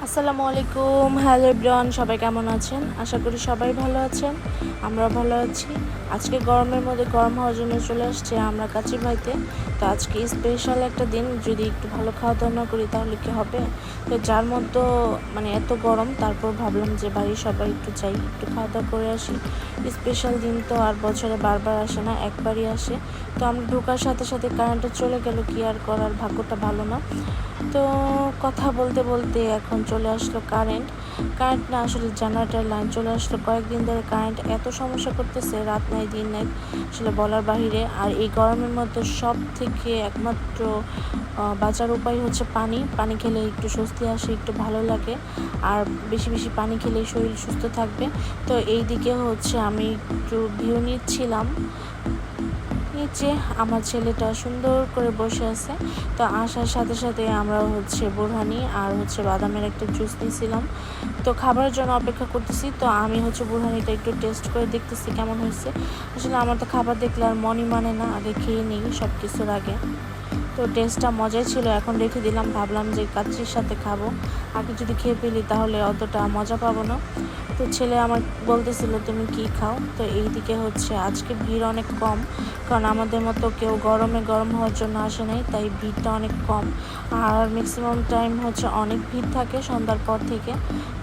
আসসালামু আলাইকুম। Hello everyone, সবাই কেমন আছেন? আশা করি সবাই ভালো আছেন। আমরাও ভালো আছি। আজকে গরমের মধ্যে গরম হওয়ার জন্য চলে আসছে আমরা কাচি ভাইতে। তো আজকে স্পেশাল একটা দিন, যদি একটু ভালো খাওয়া দাওয়া না করি তাহলে কি হবে? তো যার মধ্যে এত গরম, তারপর ভাবলাম যে বাড়ির সবাই একটু যাই, একটু খাওয়া দাওয়া করে আসি। স্পেশাল দিন তো আর বছরে বারবার আসে না, একবারই আসে। তো আমরা ঢোকার সাথে সাথে কারেন্টটা চলে গেল, কি আর করার, ভাগ্যটা ভালো না। তো কথা বলতে বলতে এখন চলে আসলো কারেন্ট। না, আসলে জেনারেটর লাইন চলে আসলো। কয়েকদিন ধরে কারেন্ট এত সমস্যা করতেছে, রাত নাই দিন নাই, আসলে বলার বাহিরে। আর এই গরমের মধ্যে সব থেকে একমাত্র বাঁচার উপায় হচ্ছে পানি। পানি খেলে একটু স্বস্তি আসে, একটু ভালো লাগে। আর বেশি বেশি পানি খেলেই শরীর সুস্থ থাকবে। তো এই দিকে হচ্ছে আমি একটু ভিউ নিচ্ছিলাম। নিচে আমার ছেলেটা সুন্দর করে বসে আছে। তো আসার সাথে সাথে আমরা বোরহানি আর বাদামের একটা জুস নিয়েছিলাম। তো খাবারের জন্য অপেক্ষা করতেছি। তো আমি বোরহানিটা একটু টেস্ট করে দেখতেছি কেমন হয়েছে। আসলে আমার তো খাবার দেখলে আর মনই মানে না, আগে খেয়ে নিই সব কিছুর আগে। তো টেস্টটা মজাই ছিল, এখন রেখে দিলাম। ভাবলাম যে কাচ্চির সাথে খাবো, আগে যদি খেয়ে ফেলি তাহলে অতটা মজা পাবো না। তো ছেলে আমার বলতেছিল তুমি কি খাও। তো এইদিকে আজকে ভিড় অনেক কম, কারণ আমাদের মতো কেউ গরম হওয়ার জন্য আসে নাই, তাই ভিড়টা অনেক কম। আর ম্যাক্সিমাম টাইম অনেক ভিড় থাকে সন্ধ্যার পর থেকে।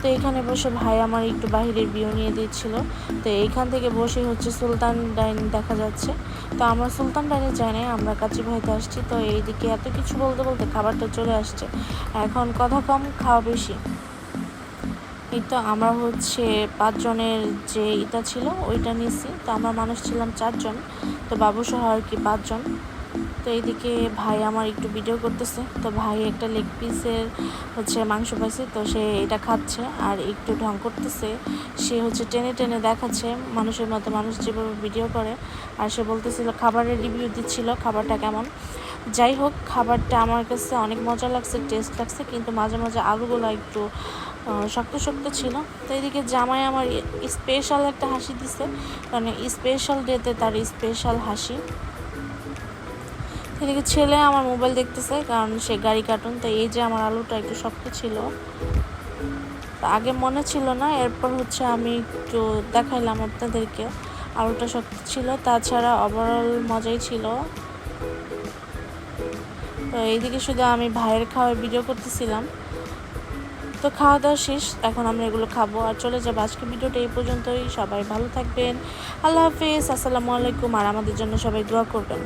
তো এখানে বসে ভাই আমার একটু বাহিরের ভিউ নিয়ে দিচ্ছিল। তো এইখান থেকে বসে সুলতান ডাইনিং দেখা যাচ্ছে। তো আমরা সুলতান ডাইনে যাই নাই, আমরা কাচি ভাইতে আসছি। তো এইদিকে এত কিছু বলতে বলতে খাবারটা চলে আসছে। এখন কথা কম, খাওয়া বেশি। এই তো আমরা 5 জনের যে এটা ছিল ওইটা নিয়েছি। তো আমরা মানুষ ছিলাম 4 জন, তো বাবুসহ আর কি 5 জন। তো এইদিকে ভাই আমার একটু ভিডিও করতেছে। তো ভাই একটা লেগ পিসের মাংস পাইছে, তো সে এটা খাচ্ছে আর একটু ঢং করতেছে। সে টেনে টেনে দেখাচ্ছে মানুষের মতো, মানুষ যেভাবে ভিডিও করে। আর সে বলতেছিল, খাবারের রিভিউ দিচ্ছিল খাবারটা কেমন। যাই হোক, খাবারটা আমার কাছে অনেক মজা লাগছে, টেস্ট লাগছে, কিন্তু মাঝে মাঝে আলুগুলো একটু শক্ত শক্ত ছিল। তো এদিকে জামাই আমার স্পেশাল একটা হাসি দিছে, কারণ স্পেশাল ডেতে তার স্পেশাল হাসি। এদিকে ছেলে আমার মোবাইল দেখতেছে, কারণ সে গাড়ি কার্টুন। তো এই যে আমার আলুটা একটু শক্ত ছিল, আগে মনে ছিল না, এরপর আমি একটু দেখাইলাম আপনাদেরকে। আলুটা শক্ত ছিল, তাছাড়া ওভারঅল মজাই ছিল। তো এইদিকে শুধু আমি ভাইয়ের খাওয়ার ভিডিও করতেছিলাম। তো খাওয়া দাওয়া শেষ, এখন আমরা এগুলো খাবো আর চলে যাবো। আজকে ভিডিওটা এই পর্যন্তই। সবাই ভালো থাকবেন। আল্লাহ হাফিজ, আসসালামু আলাইকুম। আর আমাদের জন্য সবাই দোয়া করবেন।